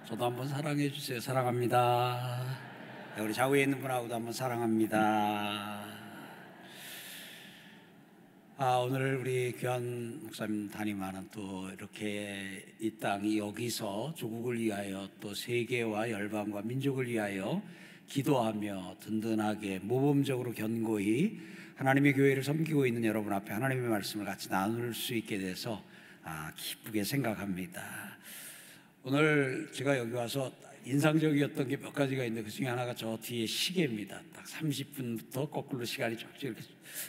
저도 한번 사랑해 주세요. 사랑합니다. 우리 좌우에 있는 분하고도 한번 사랑합니다. 오늘 우리 귀한 목사님 담임하는 또 이렇게 이 땅이 여기서 조국을 위하여 또 세계와 열방과 민족을 위하여 기도하며 든든하게 모범적으로 견고히 하나님의 교회를 섬기고 있는 여러분 앞에 하나님의 말씀을 같이 나눌 수 있게 돼서 기쁘게 생각합니다. 오늘 제가 여기 와서 인상적이었던 게 몇 가지가 있는데 그 중에 하나가 저 뒤에 시계입니다. 딱 30분부터 거꾸로 시간이 쭉 이렇게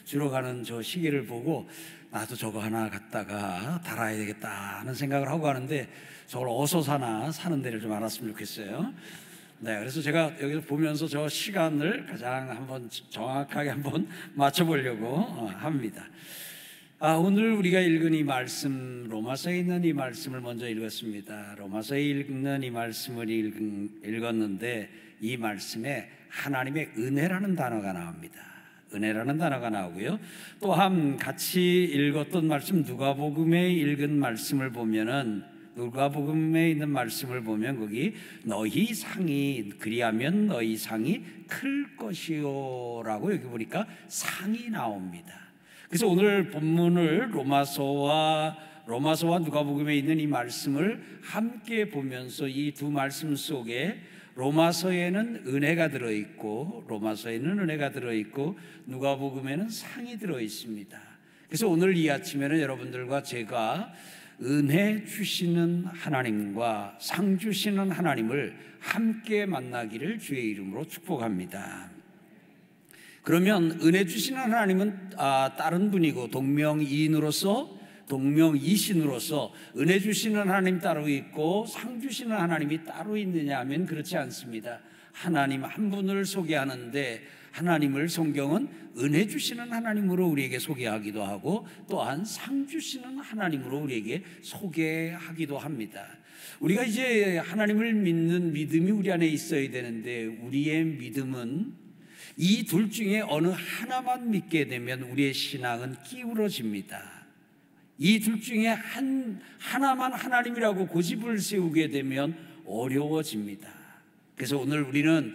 줄어가는 저 시계를 보고 나도 저거 하나 갖다가 달아야 되겠다 하는 생각을 하고 가는데 저걸 어디서 사나 사는 데를 좀 알았으면 좋겠어요. 네, 그래서 제가 여기서 보면서 저 시간을 가장 한번 정확하게 한번 맞춰보려고 합니다. 오늘 우리가 읽은 이 말씀, 로마서에 있는 이 말씀을 먼저 읽었습니다. 로마서에 있는 이 말씀을 읽었는데 이 말씀에 하나님의 은혜라는 단어가 나옵니다. 은혜라는 단어가 나오고요. 또한 같이 읽었던 말씀, 누가복음에 읽은 말씀을 보면은 누가복음에 있는 말씀을 보면 거기 너희 상이 그리하면 너희 상이 클 것이요라고 여기 보니까 상이 나옵니다. 그래서 오늘 본문을 로마서와 누가복음에 있는 이 말씀을 함께 보면서 이 두 말씀 속에 로마서에는 은혜가 들어있고 누가복음에는 상이 들어있습니다. 그래서 오늘 이 아침에는 여러분들과 제가 은혜 주시는 하나님과 상 주시는 하나님을 함께 만나기를 주의 이름으로 축복합니다. 그러면 은혜 주시는 하나님은 다른 분이고 동명이신으로서 은혜 주시는 하나님 따로 있고 상 주시는 하나님이 따로 있느냐 하면 그렇지 않습니다. 하나님 한 분을 소개하는데 하나님을 성경은 은혜 주시는 하나님으로 우리에게 소개하기도 하고 또한 상 주시는 하나님으로 우리에게 소개하기도 합니다. 우리가 이제 하나님을 믿는 믿음이 우리 안에 있어야 되는데 우리의 믿음은 이 둘 중에 어느 하나만 믿게 되면 우리의 신앙은 기울어집니다. 이 둘 중에 하나만 하나님이라고 고집을 세우게 되면 어려워집니다. 그래서 오늘 우리는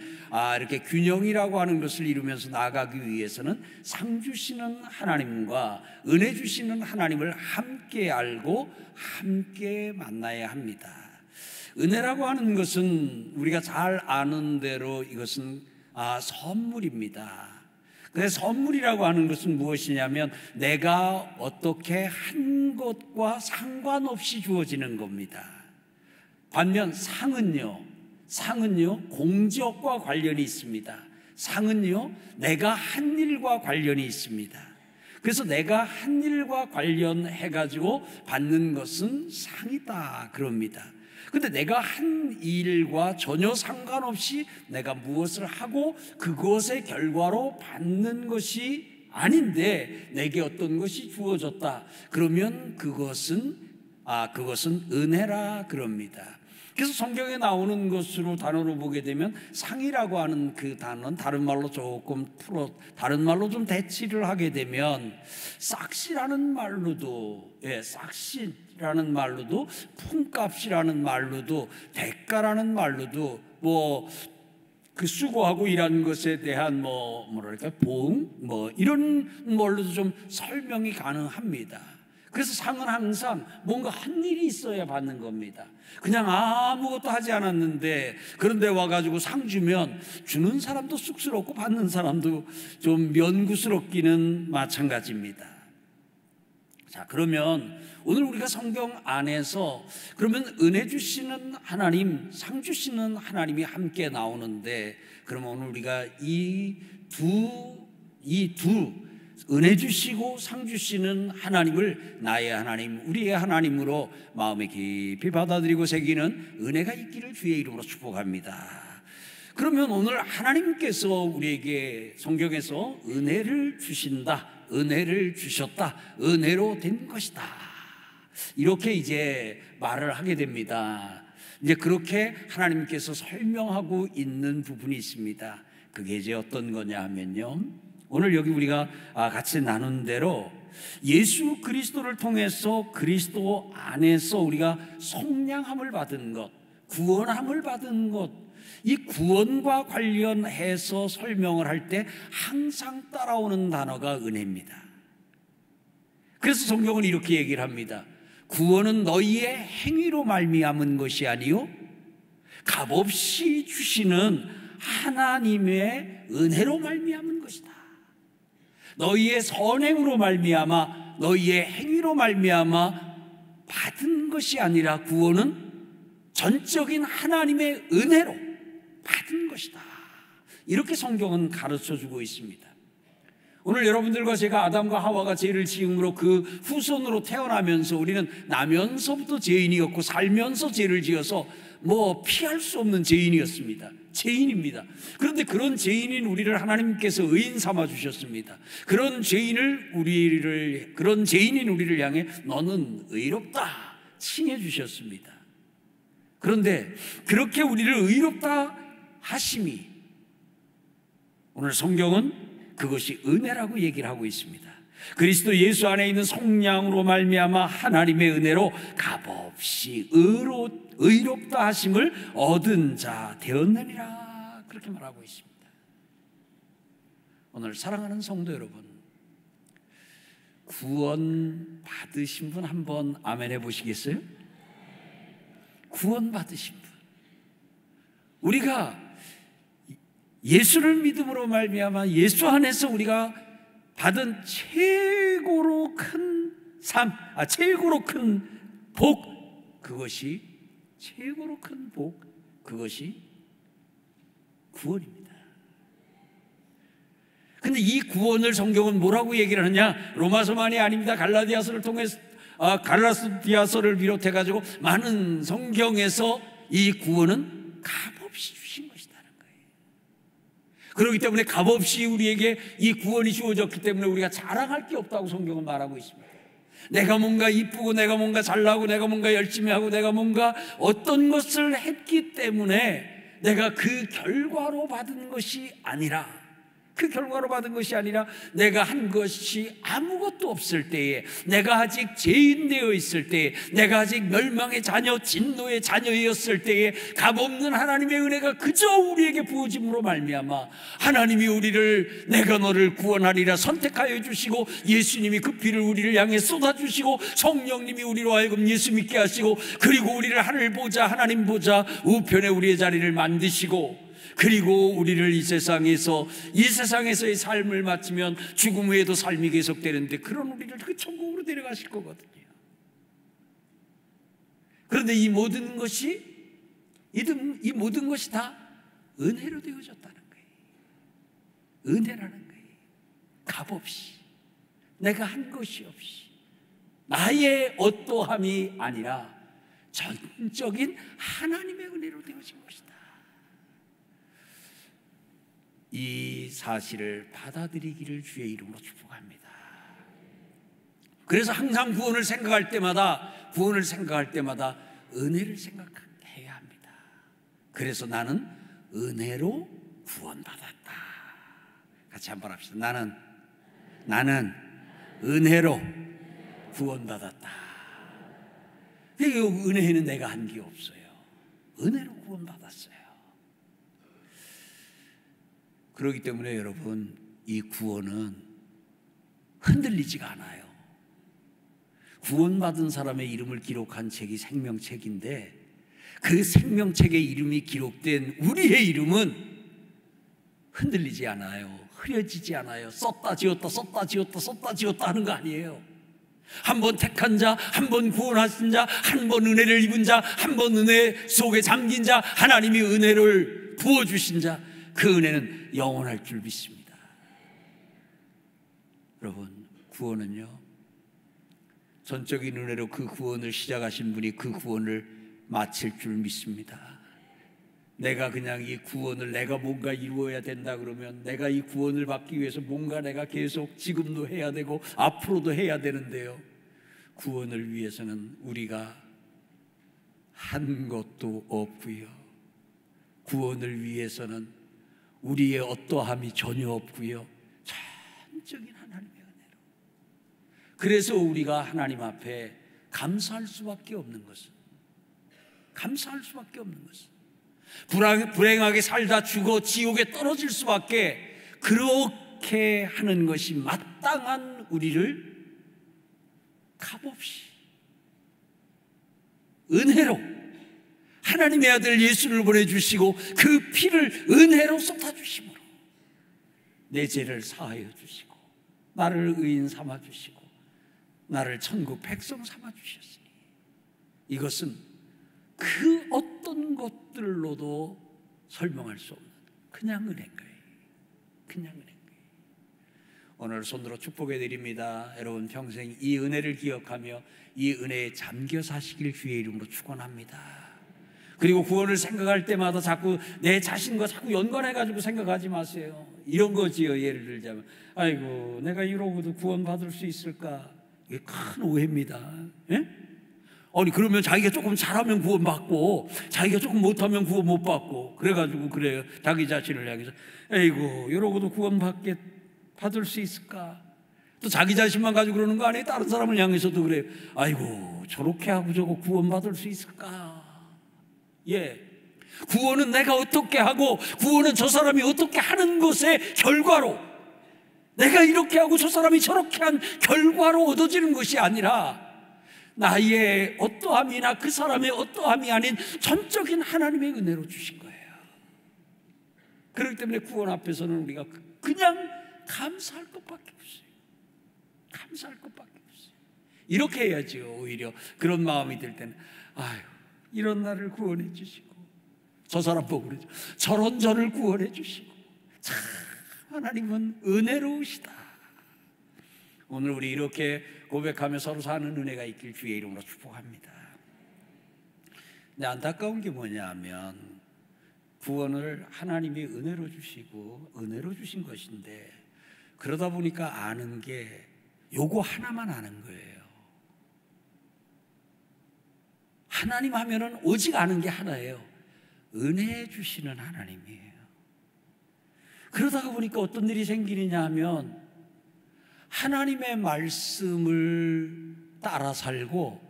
이렇게 균형이라고 하는 것을 이루면서 나아가기 위해서는 상 주시는 하나님과 은혜 주시는 하나님을 함께 알고 함께 만나야 합니다. 은혜라고 하는 것은 우리가 잘 아는 대로 이것은 선물입니다. 그래서 선물이라고 하는 것은 무엇이냐면 내가 어떻게 한 것과 상관없이 주어지는 겁니다. 반면 상은요 공적과 관련이 있습니다. 상은요 내가 한 일과 관련이 있습니다. 그래서 내가 한 일과 관련해 가지고 받는 것은 상이다 그럽니다. 근데 내가 한 일과 전혀 상관없이 내가 무엇을 하고 그것의 결과로 받는 것이 아닌데 내게 어떤 것이 주어졌다 그러면 그것은 은혜라 그럽니다. 그래서 성경에 나오는 것으로 단어로 보게 되면 상이라고 하는 그 단어는 다른 말로 좀 대치를 하게 되면 싹시라는 말로도 싹시라는 말로도 품값이라는 말로도 대가라는 말로도 그 수고하고 일하는 것에 대한 보응 이런 말로도 좀 설명이 가능합니다. 그래서 상은 항상 뭔가 한 일이 있어야 받는 겁니다. 그냥 아무것도 하지 않았는데 그런데 와가지고 상 주면 주는 사람도 쑥스럽고 받는 사람도 좀 면구스럽기는 마찬가지입니다. 자, 그러면 오늘 우리가 성경 안에서 그러면 은혜 주시는 하나님, 상 주시는 하나님이 함께 나오는데 그러면 오늘 우리가 이 두 은혜 주시고 상 주시는 하나님을 나의 하나님, 우리의 하나님으로 마음에 깊이 받아들이고 새기는 은혜가 있기를 주의 이름으로 축복합니다. 그러면 오늘 하나님께서 우리에게 성경에서 은혜를 주신다, 은혜를 주셨다, 은혜로 된 것이다 이렇게 이제 말을 하게 됩니다. 이제 그렇게 하나님께서 설명하고 있는 부분이 있습니다. 그게 이제 어떤 거냐 하면요, 오늘 여기 우리가 같이 나눈 대로 예수 그리스도를 통해서 그리스도 안에서 우리가 속량함을 받은 것, 구원함을 받은 것, 이 구원과 관련해서 설명을 할 때 항상 따라오는 단어가 은혜입니다. 그래서 성경은 이렇게 얘기를 합니다. 구원은 너희의 행위로 말미암은 것이 아니요 값없이 주시는 하나님의 은혜로 말미암은 것이다. 너희의 선행으로 말미암아, 너희의 행위로 말미암아 받은 것이 아니라 구원은 전적인 하나님의 은혜로 받은 것이다. 이렇게 성경은 가르쳐주고 있습니다. 오늘 여러분들과 제가 아담과 하와가 죄를 지음으로 그 후손으로 태어나면서 우리는 나면서부터 죄인이었고 살면서 죄를 지어서 피할 수 없는 죄인이었습니다. 죄인입니다. 그런데 그런 죄인인 우리를 하나님께서 의인 삼아 주셨습니다. 그런 죄인인 우리를 향해 너는 의롭다 칭해 주셨습니다. 그런데 그렇게 우리를 의롭다 하심이, 오늘 성경은 그것이 은혜라고 얘기를 하고 있습니다. 그리스도 예수 안에 있는 성령으로 말미암아 하나님의 은혜로 값없이 의롭다 하심을 얻은 자 되었느니라, 그렇게 말하고 있습니다. 오늘 사랑하는 성도 여러분, 구원 받으신 분 한번 아멘 해보시겠어요? 구원 받으신 분, 우리가 예수를 믿음으로 말미암아 예수 안에서 우리가 받은 최고로 큰 최고로 큰 복, 그것이 최고로 큰 복, 그것이 구원입니다. 근데 이 구원을 성경은 뭐라고 얘기를 하느냐? 로마서만이 아닙니다. 갈라디아서를 비롯해 가지고 많은 성경에서 이 구원은 값없이 주신 것이다는 거예요. 그렇기 때문에 값없이 우리에게 이 구원이 주어졌기 때문에 우리가 자랑할 게 없다고 성경은 말하고 있습니다. 내가 뭔가 이쁘고 내가 뭔가 잘나고 내가 뭔가 열심히 하고 내가 뭔가 어떤 것을 했기 때문에 내가 그 결과로 받은 것이 아니라, 내가 한 것이 아무것도 없을 때에, 내가 아직 죄인 되어 있을 때에, 내가 아직 멸망의 자녀, 진노의 자녀였을 때에 값없는 하나님의 은혜가 그저 우리에게 부어짐으로 말미암아 하나님이 우리를, 내가 너를 구원하리라 선택하여 주시고, 예수님이 그 피를 우리를 향해 쏟아주시고, 성령님이 우리로 하여금 예수 믿게 하시고, 그리고 우리를 하늘 보자, 하나님 보자 우편에 우리의 자리를 만드시고, 그리고 우리를 이 세상에서의 삶을 마치면 죽음 후에도 삶이 계속되는데 그런 우리를 그 천국으로 데려가실 거거든요. 그런데 이 모든 것이 다 은혜로 되어졌다는 거예요. 은혜라는 거예요. 값없이, 내가 한 것이 없이, 나의 어떠함이 아니라 전적인 하나님의 은혜로 되어진 것이다. 이 사실을 받아들이기를 주의 이름으로 축복합니다. 그래서 항상 구원을 생각할 때마다 은혜를 생각해야 합니다. 그래서 나는 은혜로 구원받았다. 같이 한번 합시다. 나는 은혜로 구원받았다. 이 은혜는 내가 한 게 없어요. 은혜로 구원받았어요. 그렇기 때문에 여러분, 이 구원은 흔들리지가 않아요. 구원받은 사람의 이름을 기록한 책이 생명책인데, 그 생명책에 이름이 기록된 우리의 이름은 흔들리지 않아요. 흐려지지 않아요. 썼다 지웠다 하는 거 아니에요. 한 번 택한 자, 한 번 구원하신 자, 한 번 은혜를 입은 자, 한 번 은혜 속에 잠긴 자, 하나님이 은혜를 부어주신 자, 그 은혜는 영원할 줄 믿습니다. 여러분, 구원은요, 전적인 은혜로 그 구원을 시작하신 분이 그 구원을 마칠 줄 믿습니다. 내가 그냥 이 구원을 내가 뭔가 이루어야 된다 그러면, 내가 이 구원을 받기 위해서 뭔가 내가 계속 지금도 해야 되고 앞으로도 해야 되는데요, 구원을 위해서는 우리가 한 것도 없고요, 구원을 위해서는 우리의 어떠함이 전혀 없고요, 전적인 하나님의 은혜로. 그래서 우리가 하나님 앞에 감사할 수밖에 없는 것은, 감사할 수밖에 없는 것은 불행하게 살다 죽어 지옥에 떨어질 수밖에, 그렇게 하는 것이 마땅한 우리를 값없이 은혜로 하나님의 아들 예수를 보내주시고 그 피를 은혜로 쏟아주심으로 내 죄를 사하여 주시고 나를 의인 삼아주시고 나를 천국 백성 삼아주셨으니, 이것은 그 어떤 것들로도 설명할 수 없는 그냥 은혜인 거예요. 그냥 은혜인 거예요. 오늘 손들어 축복해 드립니다. 여러분 평생 이 은혜를 기억하며 이 은혜에 잠겨 사시길 주의 이름으로 축원합니다. 그리고 구원을 생각할 때마다 자꾸 내 자신과 자꾸 연관해가지고 생각하지 마세요. 이런 거지요. 예를 들자면, 아이고 내가 이러고도 구원받을 수 있을까? 이게 큰 오해입니다. 예? 아니 그러면 자기가 조금 잘하면 구원받고 자기가 조금 못하면 구원 못 받고 그래가지고 그래요. 자기 자신을 향해서 아이고 이러고도 받을 수 있을까? 또 자기 자신만 가지고 그러는 거 아니에요? 다른 사람을 향해서도 그래요. 아이고 저렇게 하고 저거 구원받을 수 있을까? 예, 구원은 내가 어떻게 하고 구원은 저 사람이 어떻게 하는 것의 결과로, 내가 이렇게 하고 저 사람이 저렇게 한 결과로 얻어지는 것이 아니라 나의 어떠함이나 그 사람의 어떠함이 아닌 전적인 하나님의 은혜로 주신 거예요. 그렇기 때문에 구원 앞에서는 우리가 그냥 감사할 것밖에 없어요. 감사할 것밖에 없어요. 이렇게 해야죠. 오히려 그런 마음이 들 때는, 아유 이런 나를 구원해 주시고, 저 사람 보고 그러죠. 저런 저를 구원해 주시고, 참 하나님은 은혜로우시다. 오늘 우리 이렇게 고백하며 서로 사는 은혜가 있길 주의 이름으로 축복합니다. 근데 안타까운 게 뭐냐 하면, 구원을 하나님이 은혜로 주시고 은혜로 주신 것인데, 그러다 보니까 아는 게 요거 하나만 아는 거예요. 하나님 하면은 오직 아는 게 하나예요. 은혜 주시는 하나님이에요. 그러다가 보니까 어떤 일이 생기느냐 하면, 하나님의 말씀을 따라 살고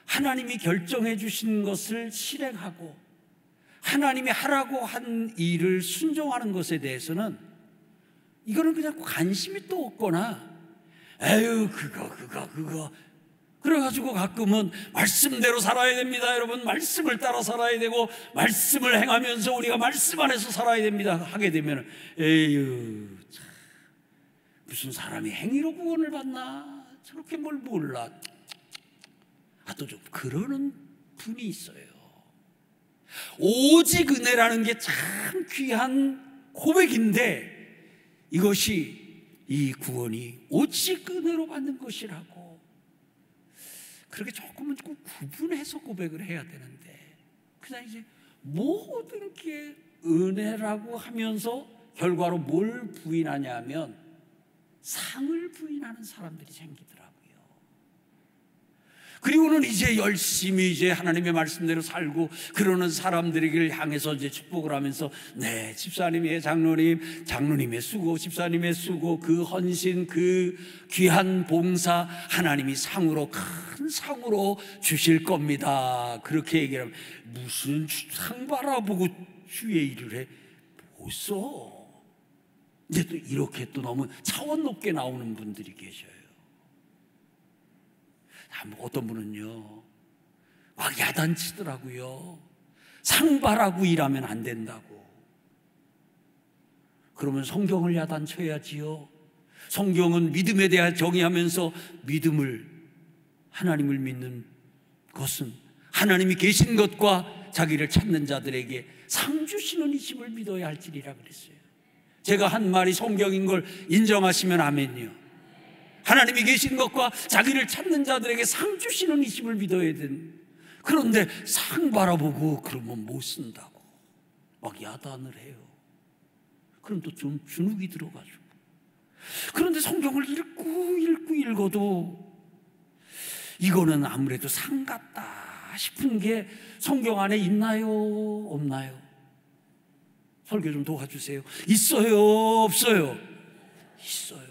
하나님이 결정해 주신 것을 실행하고 하나님이 하라고 한 일을 순종하는 것에 대해서는 이거는 그냥 관심이 또 없거나, 에휴 그거 그래가지고 가끔은 말씀대로 살아야 됩니다. 여러분 말씀을 따라 살아야 되고 말씀을 행하면서 우리가 말씀 안에서 살아야 됩니다 하게 되면, 에휴 참, 무슨 사람이 행위로 구원을 받나? 저렇게 뭘 몰라. 또 좀 그러는 분이 있어요. 오직 은혜라는 게 참 귀한 고백인데, 이것이 이 구원이 오직 은혜로 받는 것이라고 그렇게 조금은 구분해서 고백을 해야 되는데, 그냥 이제 모든 게 은혜라고 하면서 결과로 뭘 부인하냐 하면 상을 부인하는 사람들이 생기더라고요. 그리고는 이제 열심히 이제 하나님의 말씀대로 살고 그러는 사람들에게 향해서 이제 축복을 하면서, 네 집사님의 장로님의 수고, 집사님의 수고, 그 헌신, 그 귀한 봉사 하나님이 상으로, 큰 상으로 주실 겁니다. 그렇게 얘기를 하면, 무슨 상 바라보고 주의 일을 해? 벌써 이제 또 이렇게 또 너무 차원 높게 나오는 분들이 계셔요. 어떤 분은요 막 야단치더라고요. 상바라고 일하면 안 된다고. 그러면 성경을 야단쳐야지요. 성경은 믿음에 대해 정의하면서, 믿음을, 하나님을 믿는 것은 하나님이 계신 것과 자기를 찾는 자들에게 상 주시는 이심을 믿어야 할지니라 그랬어요. 제가 한 말이 성경인 걸 인정하시면 아멘요. 하나님이 계신 것과 자기를 찾는 자들에게 상 주시는 이심을 믿어야 된. 그런데 상 바라보고 그러면 못 쓴다고 막 야단을 해요. 그럼 또 좀 주눅이 들어가지고. 그런데 성경을 읽고 읽어도 이거는 아무래도 상 같다 싶은 게 성경 안에 있나요? 없나요? 설교 좀 도와주세요. 있어요? 없어요? 있어요.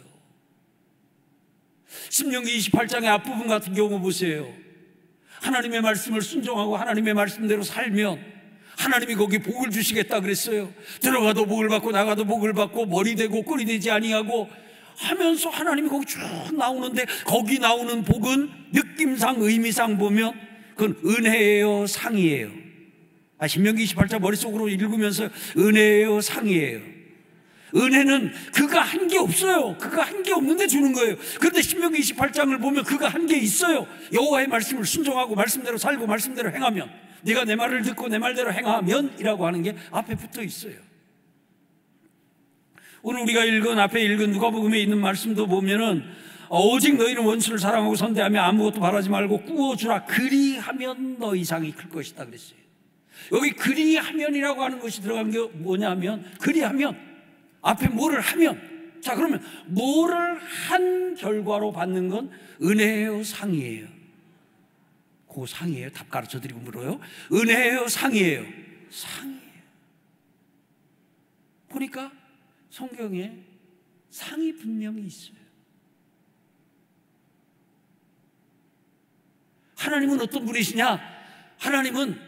신명기 28장의 앞부분 같은 경우 보세요. 하나님의 말씀을 순종하고 하나님의 말씀대로 살면 하나님이 거기 복을 주시겠다 그랬어요. 들어가도 복을 받고 나가도 복을 받고 머리 되고 꼬리 되지 아니하고 하면서 하나님이 거기 쭉 나오는데, 거기 나오는 복은 느낌상 의미상 보면 그건 은혜예요, 상이에요? 신명기 28장 머릿속으로 읽으면서 은혜예요, 상이에요? 은혜는 그가 한 게 없어요. 그가 한 게 없는데 주는 거예요. 그런데 신명기 28장을 보면 그가 한 게 있어요. 여호와의 말씀을 순종하고 말씀대로 살고 말씀대로 행하면, 네가 내 말을 듣고 내 말대로 행하면 이라고 하는 게 앞에 붙어 있어요. 오늘 우리가 앞에 읽은 누가복음에 있는 말씀도 보면은 오직 너희는 원수를 사랑하고 선대하며 아무것도 바라지 말고 꾸어주라, 그리하면 너희 상이 클 것이다 그랬어요. 여기 그리하면이라고 하는 것이 들어간 게 뭐냐면, 그리하면 앞에 뭐를 하면, 자 그러면 뭐를 한 결과로 받는 건 은혜예요, 상이에요? 그 상이에요? 답 가르쳐드리고 물어요. 은혜예요, 상이에요? 상이에요. 보니까 성경에 상이 분명히 있어요. 하나님은 어떤 분이시냐? 하나님은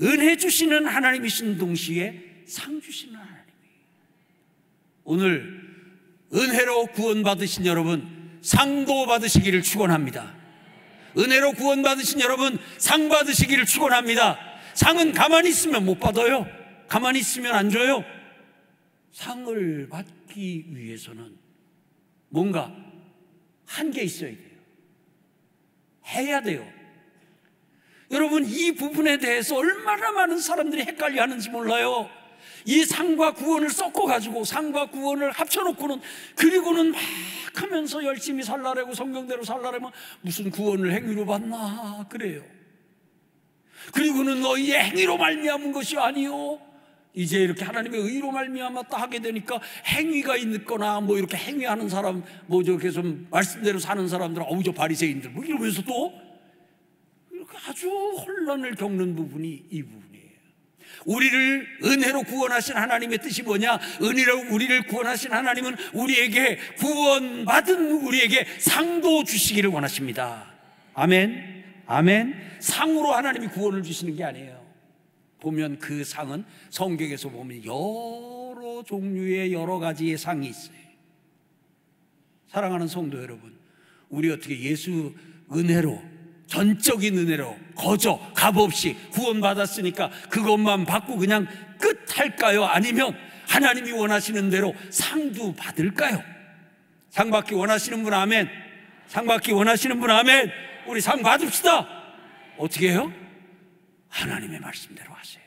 은혜 주시는 하나님이신 동시에 상 주시는 하나님이에요. 오늘 은혜로 구원받으신 여러분, 상도 받으시기를 축원합니다. 은혜로 구원받으신 여러분, 상 받으시기를 축원합니다. 상은 가만히 있으면 못 받아요. 가만히 있으면 안 줘요. 상을 받기 위해서는 뭔가 한 게 있어야 돼요. 해야 돼요. 여러분, 이 부분에 대해서 얼마나 많은 사람들이 헷갈려 하는지 몰라요. 이 상과 구원을 섞어가지고 상과 구원을 합쳐놓고는, 그리고는 막 하면서 열심히 살라라고 성경대로 살라라면 무슨 구원을 행위로 받나 그래요. 그리고는 너희의 행위로 말미암은 것이 아니요, 이제 이렇게 하나님의 의로 말미암았다 하게 되니까 행위가 있거나 뭐 이렇게 행위하는 사람, 뭐 저렇게 좀 말씀대로 사는 사람들, 어우 저 바리새인들 뭐 이러면서 또 이렇게 아주 혼란을 겪는 부분이 이 부분이에요. 우리를 은혜로 구원하신 하나님의 뜻이 뭐냐? 은혜로 우리를 구원하신 하나님은 우리에게, 구원받은 우리에게 상도 주시기를 원하십니다. 아멘, 아멘. 상으로 하나님이 구원을 주시는 게 아니에요. 보면 그 상은 성경에서 보면 여러 종류의 여러 가지의 상이 있어요. 사랑하는 성도 여러분, 우리 어떻게 예수 은혜로, 전적인 은혜로 거저 값없이 구원받았으니까 그것만 받고 그냥 끝할까요? 아니면 하나님이 원하시는 대로 상도 받을까요? 상 받기 원하시는 분 아멘. 상 받기 원하시는 분 아멘. 우리 상 받읍시다. 어떻게 해요? 하나님의 말씀대로 하세요.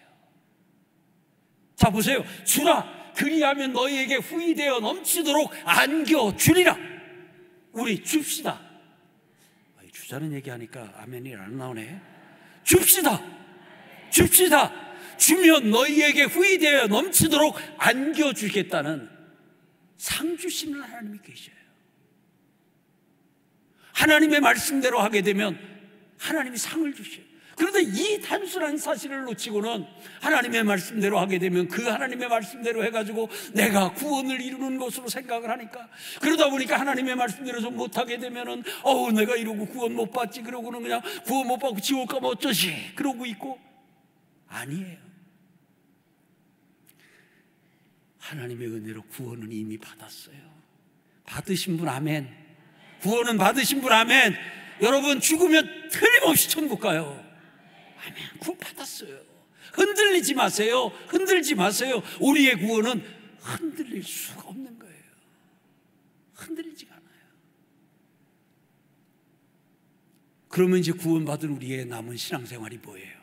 자 보세요. 주라, 그리하면 너희에게 후히되어 넘치도록 안겨주리라. 우리 줍시다. 주자는 얘기하니까 아멘이 안 나오네. 줍시다. 줍시다. 주면 너희에게 후히되어 넘치도록 안겨주겠다는 상 주시는 하나님이 계셔요. 하나님의 말씀대로 하게 되면 하나님이 상을 주셔요. 그런데 이 단순한 사실을 놓치고는 하나님의 말씀대로 하게 되면 그 하나님의 말씀대로 해가지고 내가 구원을 이루는 것으로 생각을 하니까, 그러다 보니까 하나님의 말씀대로 좀 못하게 되면은 내가 이러고 구원 못 받지, 그러고는 그냥 구원 못 받고 지옥 가면 어쩌지 그러고 있고. 아니에요. 하나님의 은혜로 구원은 이미 받았어요. 받으신 분 아멘. 구원은 받으신 분 아멘. 여러분, 죽으면 틀림없이 천국 가요. 아멘. 구원 받았어요. 흔들리지 마세요. 흔들지 마세요. 우리의 구원은 흔들릴 수가 없는 거예요. 흔들리지가 않아요. 그러면 이제 구원받은 우리의 남은 신앙생활이 뭐예요?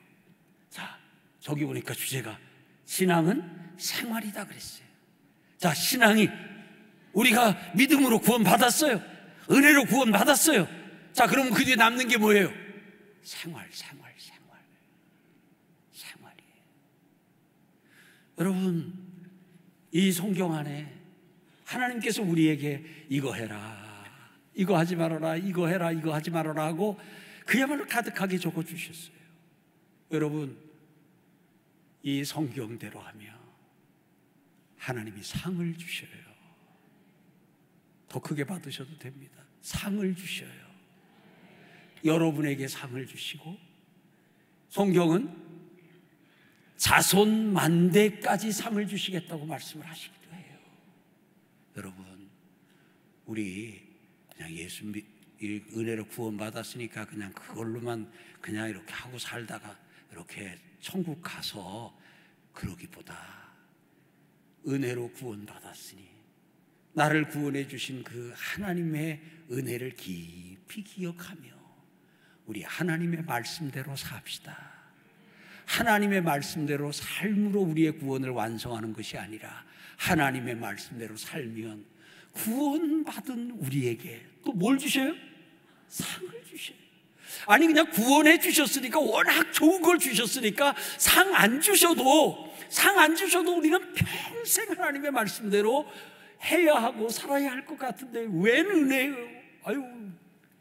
자, 저기 보니까 주제가 신앙은 생활이다 그랬어요. 자, 신앙이, 우리가 믿음으로 구원받았어요. 은혜로 구원받았어요. 자, 그럼 그 뒤에 남는 게 뭐예요? 생활이에요. 여러분, 이 성경 안에 하나님께서 우리에게 이거 해라, 이거 하지 말아라, 이거 해라, 이거 하지 말아라 하고 그야말로 가득하게 적어주셨어요. 여러분, 이 성경대로 하면 하나님이 상을 주셔요. 더 크게 받으셔도 됩니다. 상을 주셔요. 여러분에게 상을 주시고, 성경은 자손 만대까지 상을 주시겠다고 말씀을 하시기도 해요. 여러분, 우리 그냥 예수 은혜로 구원받았으니까 그냥 그걸로만 그냥 이렇게 하고 살다가 이렇게 천국 가서 그러기보다, 은혜로 구원받았으니 나를 구원해 주신 그 하나님의 은혜를 깊이 기억하며 우리 하나님의 말씀대로 삽시다. 하나님의 말씀대로 삶으로 우리의 구원을 완성하는 것이 아니라 하나님의 말씀대로 살면 구원받은 우리에게 또 뭘 주셔요? 상을 주셔요. 아니, 그냥 구원해 주셨으니까, 워낙 좋은 걸 주셨으니까 상 안 주셔도 우리는 평생 하나님의 말씀대로 해야 하고 살아야 할 것 같은데 웬 은혜예요? 아유,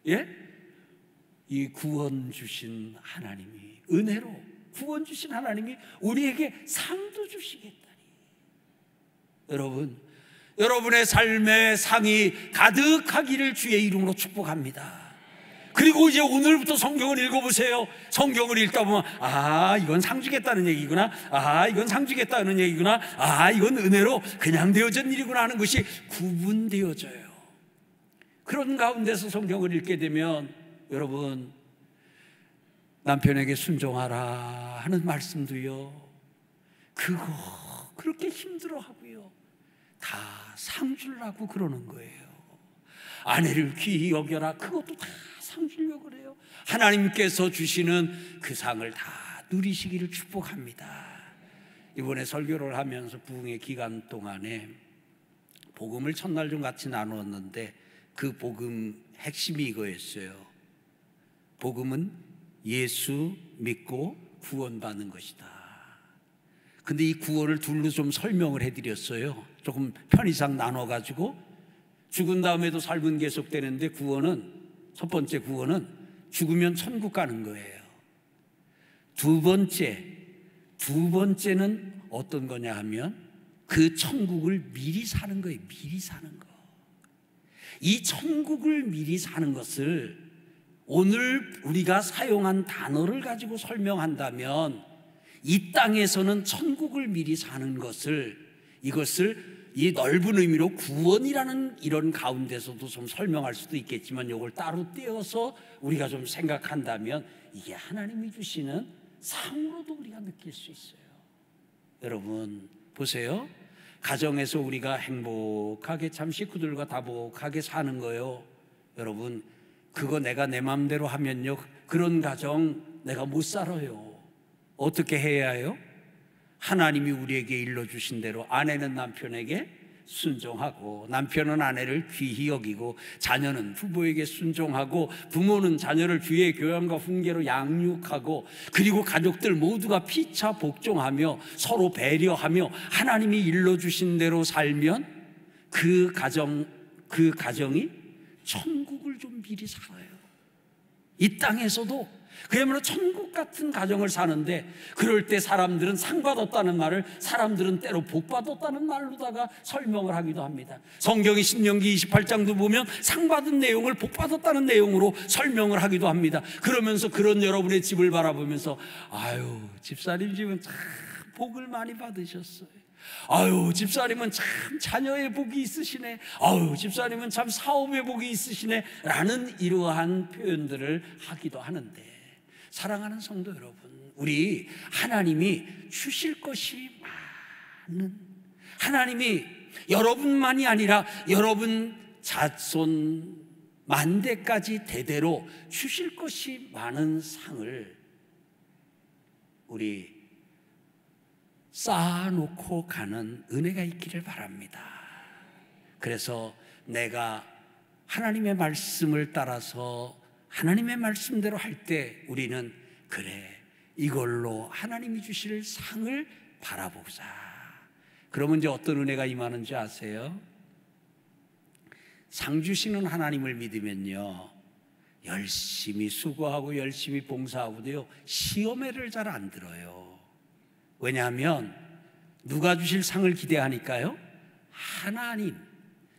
예? 이 구원 주신 하나님이, 은혜로 구원 주신 하나님이 우리에게 상도 주시겠다니. 여러분, 여러분의 삶에 상이 가득하기를 주의 이름으로 축복합니다. 그리고 이제 오늘부터 성경을 읽어보세요. 성경을 읽다 보면, 이건 상 주겠다는 얘기구나, 이건 상 주겠다는 얘기구나, 이건 은혜로 그냥 되어진 일이구나 하는 것이 구분되어져요. 그런 가운데서 성경을 읽게 되면, 여러분, 남편에게 순종하라 하는 말씀도요, 그거 그렇게 힘들어하고요, 다 상 주려고 그러는 거예요. 아내를 귀히 여겨라, 그것도 다 상 주려고 그래요. 하나님께서 주시는 그 상을 다 누리시기를 축복합니다. 이번에 설교를 하면서 부흥의 기간 동안에 복음을 첫날 좀 같이 나누었는데, 그 복음 핵심이 이거였어요. 복음은 예수 믿고 구원받는 것이다. 근데 이 구원을 둘로 좀 설명을 해드렸어요. 조금 편의상 나눠가지고, 죽은 다음에도 삶은 계속되는데, 첫 번째 구원은 죽으면 천국 가는 거예요. 두 번째는 어떤 거냐 하면, 그 천국을 미리 사는 거예요. 미리 사는 거. 이 천국을 미리 사는 것을 오늘 우리가 사용한 단어를 가지고 설명한다면, 이 땅에서는 천국을 미리 사는 이것을 이 넓은 의미로 구원이라는 이런 가운데서도 좀 설명할 수도 있겠지만, 이걸 따로 떼어서 우리가 좀 생각한다면 이게 하나님이 주시는 상으로도 우리가 느낄 수 있어요. 여러분 보세요. 가정에서 우리가 행복하게 참 식구들과 다복하게 사는 거요, 여러분, 그거 내가 내 마음대로 하면요, 그런 가정 내가 못 살아요. 어떻게 해야 해요? 하나님이 우리에게 일러주신 대로 아내는 남편에게 순종하고, 남편은 아내를 귀히 여기고, 자녀는 부모에게 순종하고, 부모는 자녀를 주의 교양과 훈계로 양육하고, 그리고 가족들 모두가 피차 복종하며 서로 배려하며 하나님이 일러주신 대로 살면 그 가정이 천국을 좀 미리 살아요. 이 땅에서도 그야말로 천국 같은 가정을 사는데, 그럴 때 사람들은 상 받았다는 말을, 사람들은 때로 복 받았다는 말로다가 설명을 하기도 합니다. 성경의 신명기 28장도 보면 상 받은 내용을 복 받았다는 내용으로 설명을 하기도 합니다. 그러면서 그런 여러분의 집을 바라보면서, 아유, 집사님 집은 참 복을 많이 받으셨어요. 아유, 집사님은 참 자녀의 복이 있으시네. 아유, 집사님은 참 사업의 복이 있으시네. 라는 이러한 표현들을 하기도 하는데, 사랑하는 성도 여러분, 우리 하나님이 주실 것이 많은, 하나님이 여러분만이 아니라 여러분 자손 만대까지 대대로 주실 것이 많은 상을 우리 쌓아놓고 가는 은혜가 있기를 바랍니다. 그래서 내가 하나님의 말씀을 따라서 하나님의 말씀대로 할 때 우리는, 그래, 이걸로 하나님이 주실 상을 바라보자. 그러면 이제 어떤 은혜가 임하는지 아세요? 상 주시는 하나님을 믿으면요, 열심히 수고하고 열심히 봉사하고도요, 시험에를 잘 안 들어요. 왜냐하면 누가 주실 상을 기대하니까요, 하나님,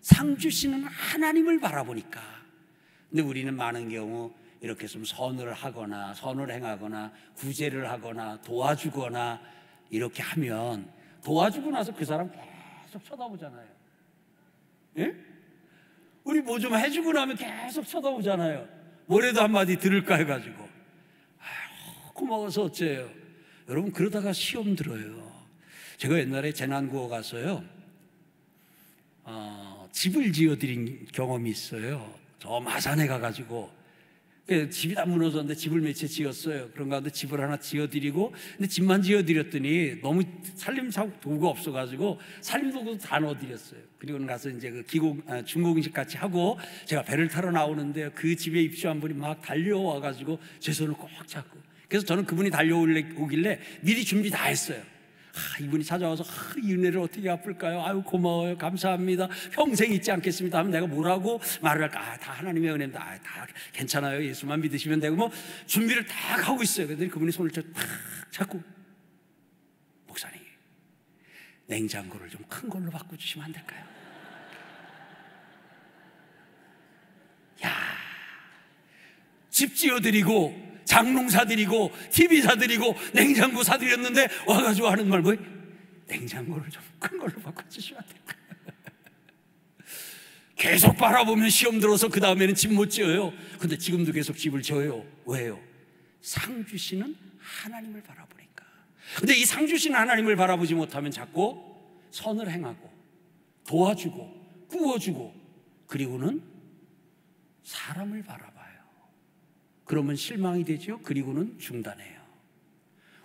상 주시는 하나님을 바라보니까. 근데 우리는 많은 경우 이렇게 좀 선을 하거나 선을 행하거나 구제를 하거나 도와주거나 이렇게 하면 도와주고 나서 그 사람 계속 쳐다보잖아요. 예? 우리 뭐 좀 해주고 나면 계속 쳐다보잖아요. 뭐라도 한마디 들을까 해가지고. 아유, 고마워서 어째요. 여러분, 그러다가 시험 들어요. 제가 옛날에 재난구호 가서요, 집을 지어드린 경험이 있어요. 저 마산에 가가지고 집이 다 무너졌는데 집을 몇 채 지었어요. 그런 가운데 집을 하나 지어드리고, 근데 집만 지어드렸더니 너무 살림도구가 없어가지고 살림도구도 다 넣어드렸어요. 그리고 가서 이제 그 중공식 같이 하고 제가 배를 타러 나오는데 그 집에 입주한 분이 막 달려와가지고 제 손을 꼭 잡고, 그래서 저는 그분이 달려오길래 미리 준비 다 했어요. 이분이 찾아와서 이 은혜를 어떻게 갚을까요? 아유, 고마워요, 감사합니다, 평생 잊지 않겠습니다 하면 내가 뭐라고 말을 할까? 다 하나님의 은혜입니다. 다 괜찮아요, 예수만 믿으시면 되고, 뭐 준비를 다 하고 있어요. 그랬더니 그분이 손을 탁 잡고, 목사님, 냉장고를 좀 큰 걸로 바꿔주시면 안 될까요? 야, 집 지어드리고 장롱 사드리고 TV 사드리고 냉장고 사드렸는데 와가지고 하는 말 뭐예요? 냉장고를 좀 큰 걸로 바꿔주시면 안 될까? 계속 바라보면 시험 들어서 그 다음에는 집 못 지어요. 근데 지금도 계속 집을 지어요. 왜요? 상 주시는 하나님을 바라보니까. 근데 이 상 주시는 하나님을 바라보지 못하면 자꾸 선을 행하고 도와주고 구워주고, 그리고는 사람을 바라봐요. 그러면 실망이 되죠. 그리고는 중단해요.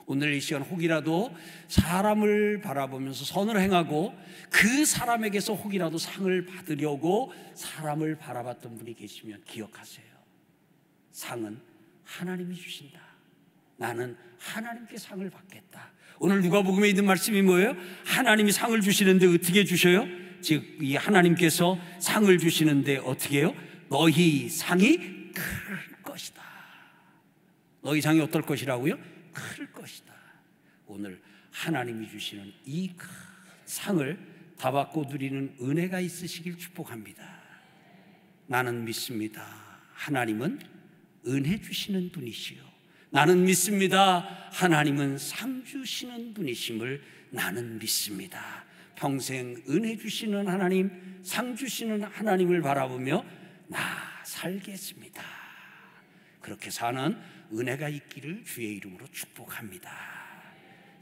오늘 이 시간 혹이라도 사람을 바라보면서 선을 행하고 그 사람에게서 혹이라도 상을 받으려고 사람을 바라봤던 분이 계시면 기억하세요. 상은 하나님이 주신다. 나는 하나님께 상을 받겠다. 오늘 누가복음에 있는 말씀이 뭐예요? 하나님이 상을 주시는데 어떻게 주셔요? 즉, 이 하나님께서 상을 주시는데 어떻게 해요? 너희 상이 클 것이다. 너희 상이 어떨 것이라고요? 클 것이다. 오늘 하나님이 주시는 이 큰 상을 다 받고 누리는 은혜가 있으시길 축복합니다. 나는 믿습니다. 하나님은 은혜 주시는 분이시요, 나는 믿습니다. 하나님은 상 주시는 분이심을 나는 믿습니다. 평생 은혜 주시는 하나님, 상 주시는 하나님을 바라보며 나 살겠습니다. 그렇게 사는 은혜가 있기를 주의 이름으로 축복합니다.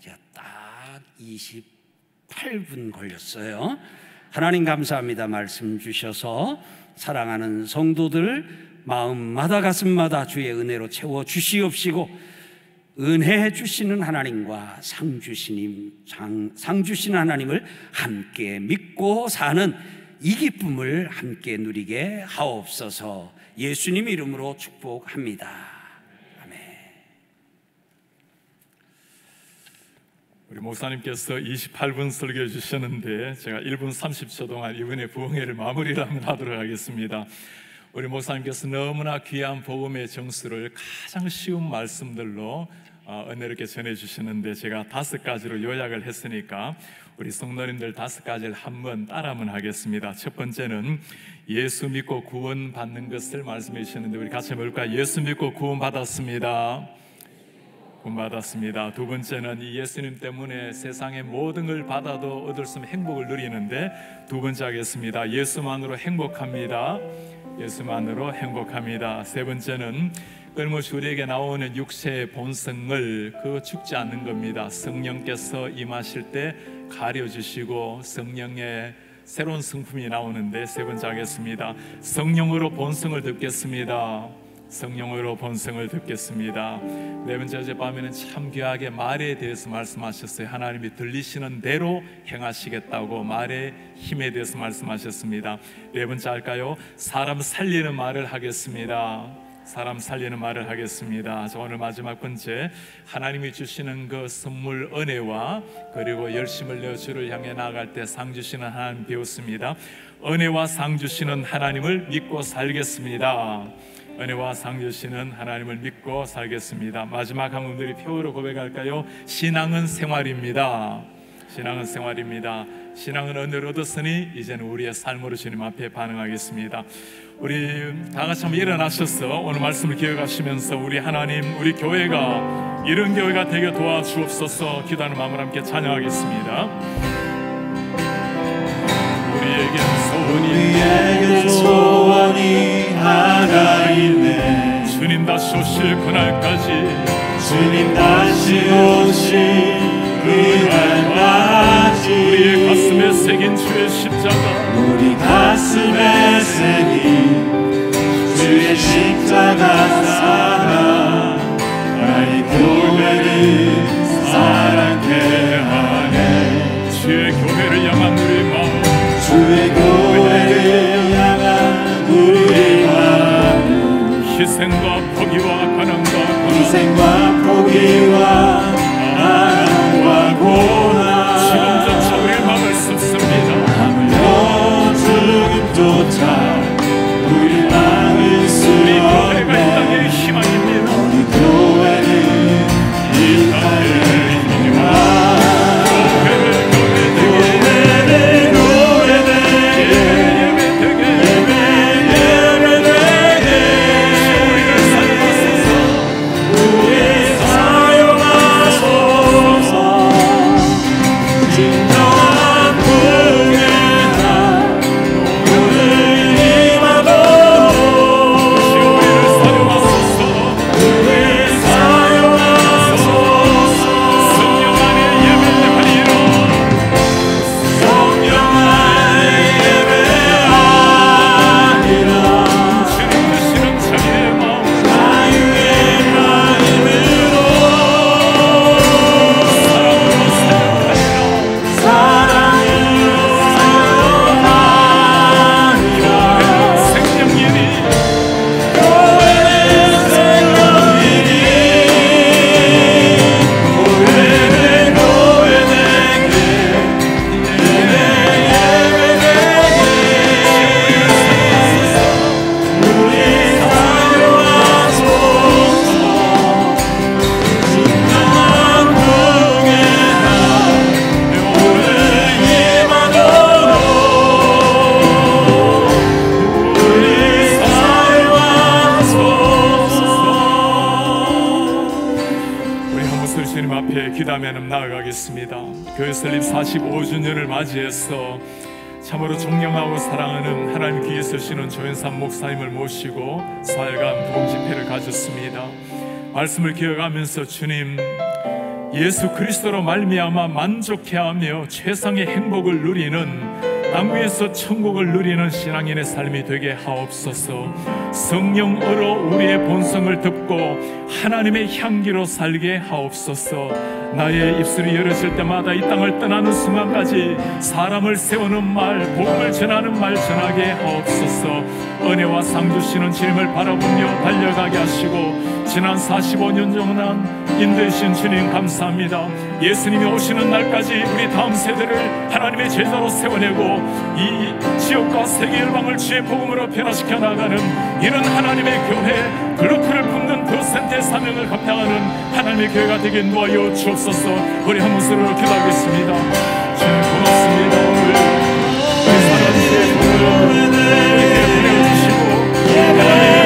제가 딱 28분 걸렸어요. 하나님 감사합니다. 말씀 주셔서 사랑하는 성도들 마음마다 가슴마다 주의 은혜로 채워 주시옵시고, 은혜 주시는 하나님과 상 주시는 하나님을 함께 믿고 사는 이 기쁨을 함께 누리게 하옵소서. 예수님 이름으로 축복합니다. 아멘. 우리 목사님께서 28분 설교해 주셨는데 제가 1분 30초 동안 이번에 부흥회를 마무리를 한번 하도록 하겠습니다. 우리 목사님께서 너무나 귀한 복음의 정수를 가장 쉬운 말씀들로 은혜롭게 전해주시는데, 제가 5가지로 요약을 했으니까 우리 성도님들 5가지를 한번 따라만 하겠습니다. 첫 번째는 예수 믿고 구원 받는 것을 말씀해 주셨는데, 우리 같이 볼까요? 예수 믿고 구원 받았습니다. 구원 받았습니다. 두 번째는 이 예수님 때문에 세상의 모든 걸 받아도 얻을 수 없는 행복을 누리는데, 두 번째 하겠습니다. 예수만으로 행복합니다. 예수만으로 행복합니다. 세 번째는 끊임없이 우리에게 나오는 육체의 본성을 죽지 않는 겁니다. 성령께서 임하실 때 가려주시고 성령의 새로운 성품이 나오는데, 세 번째 하겠습니다. 성령으로 본성을 듣겠습니다. 성령으로 본성을 듣겠습니다. 네 번째, 어젯밤에는 참 귀하게 말에 대해서 말씀하셨어요. 하나님이 들리시는 대로 행하시겠다고 말의 힘에 대해서 말씀하셨습니다. 네 번째 할까요? 사람 살리는 말을 하겠습니다. 사람 살리는 말을 하겠습니다. 오늘 마지막 번째, 하나님이 주시는 그 선물 은혜와 그리고 열심을 내어 주를 향해 나아갈 때 상 주시는 하나님 배웠습니다. 은혜와 상 주시는 하나님을 믿고 살겠습니다. 은혜와 상 주시는 하나님을 믿고 살겠습니다. 마지막 한 분들이 표어로 고백할까요? 신앙은 생활입니다. 신앙은 생활입니다. 신앙은 은혜를 얻었으니 이제는 우리의 삶으로 주님 앞에 반응하겠습니다. 우리 다 같이 한번 일어나셔서 오늘 말씀을 기억하시면서 우리 하나님, 우리 교회가 이런 교회가 되게 도와주옵소서. 기도하는 마음을 함께 찬양하겠습니다. 우리에겐 소원이 하나 있네. 주님 다시 오실 그날까지, 주님 다시 오실 그날까지 우리의 가슴에 새긴 주의 십자가, 우리 가슴에 새긴 주의 십자가 사랑 나의 교회를 사랑케 하네. 주의 교회를 향한 우리 마음, 주의 교회를 향한 우리의 마음, 희생과 포기와 가난과 희생과 포기와 가난과 고난, 지금조차 우리의 마음을 씁습니다. 하물며 죽음조차 우리 마음을 우리 교회가 이 쓰었네. 땅의 희망입니다. 우리 교회는 이 땅의 희망. 기도하며 나아가겠습니다. 교회 설립 45주년을 맞이해서 참으로 존경하고 사랑하는 하나님 귀에 쓰시는 조현삼 목사님을 모시고 4일간 부흥 집회를 가졌습니다. 말씀을 기억하면서 주님, 예수 그리스도로 말미암아 만족해하며 최상의 행복을 누리는, 땅 위에서 천국을 누리는 신앙인의 삶이 되게 하옵소서. 성령으로 우리의 본성을 듣고 하나님의 향기로 살게 하옵소서. 나의 입술이 열어질 때마다 이 땅을 떠나는 순간까지 사람을 세우는 말, 복음을 전하는 말 전하게 하옵소서. 은혜와 상 주시는 주님을 바라보며 달려가게 하시고, 지난 45년 동안 인도해주신 주님 감사합니다. 예수님이 오시는 날까지 우리 다음 세대를 하나님의 제자로 세워내고 이 지역과 세계 열방을 주의 복음으로 변화시켜 나가는 이런 하나님의 교회, 글루크를 붓는 그 센터의 사명을 감당하는 하나님의 교회가 되게 놓아여 주옵소서. 우리 한 목소리로 기도하겠습니다. 주님 고맙습니다. 오늘 살아주신 복음을 우리에게 보내주시고 하나님의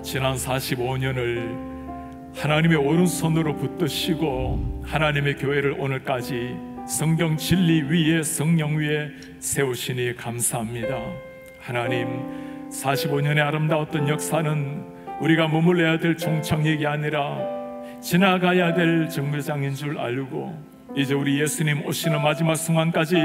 지난 45년을 하나님의 오른손으로 붙드시고 하나님의 교회를 오늘까지 성경 진리 위에, 성령 위에 세우시니 감사합니다. 하나님, 45년의 아름다웠던 역사는 우리가 머물러야 될 종착역이 아니라 지나가야 될 정류장인 줄 알고, 이제 우리 예수님 오시는 마지막 순간까지,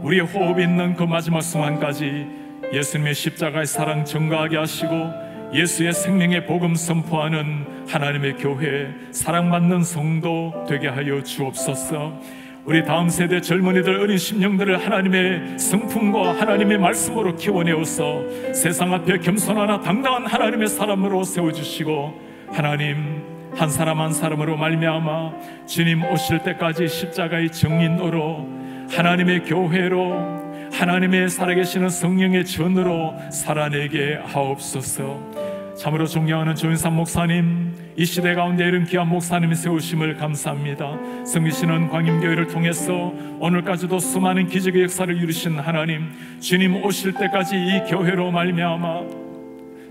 우리의 호흡이 있는 그 마지막 순간까지 예수님의 십자가의 사랑 증거하게 하시고, 예수의 생명의 복음 선포하는 하나님의 교회, 사랑받는 성도 되게 하여 주옵소서. 우리 다음 세대 젊은이들, 어린 심령들을 하나님의 성품과 하나님의 말씀으로 키워내어서 세상 앞에 겸손하나 당당한 하나님의 사람으로 세워주시고, 하나님 한 사람 한 사람으로 말미암아 주님 오실 때까지 십자가의 증인으로, 하나님의 교회로, 하나님의 살아계시는 성령의 전으로 살아내게 하옵소서. 참으로 존경하는 조윤삼 목사님, 이 시대 가운데 이런 귀한 목사님의 세우심을 감사합니다. 섬기시는 광임교회를 통해서 오늘까지도 수많은 기적의 역사를 이루신 하나님, 주님 오실 때까지 이 교회로 말미암아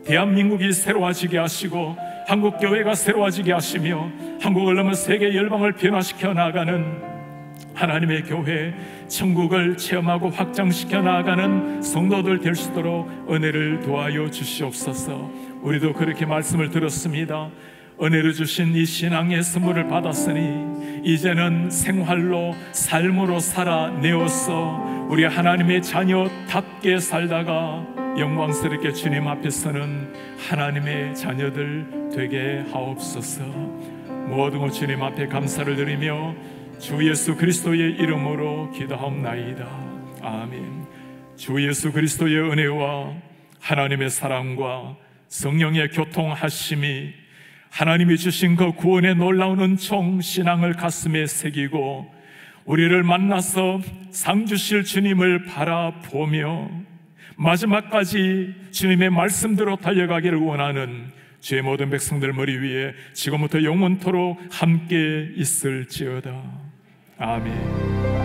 대한민국이 새로워지게 하시고, 한국교회가 새로워지게 하시며, 한국을 넘어 세계 열방을 변화시켜 나가는 하나님의 교회, 천국을 체험하고 확장시켜 나아가는 성도들 될 수 있도록 은혜를 도와여 주시옵소서. 우리도 그렇게 말씀을 들었습니다. 은혜를 주신 이 신앙의 선물을 받았으니 이제는 생활로, 삶으로 살아내어서 우리 하나님의 자녀답게 살다가 영광스럽게 주님 앞에 서는 하나님의 자녀들 되게 하옵소서. 모든 주님 앞에 감사를 드리며 주 예수 그리스도의 이름으로 기도하옵나이다. 아멘. 주 예수 그리스도의 은혜와 하나님의 사랑과 성령의 교통하심이, 하나님이 주신 그 구원의 놀라운 은총 신앙을 가슴에 새기고, 우리를 만나서 상 주실 주님을 바라보며 마지막까지 주님의 말씀대로 달려가기를 원하는 주의 모든 백성들 머리 위에 지금부터 영원토록 함께 있을지어다. 아멘.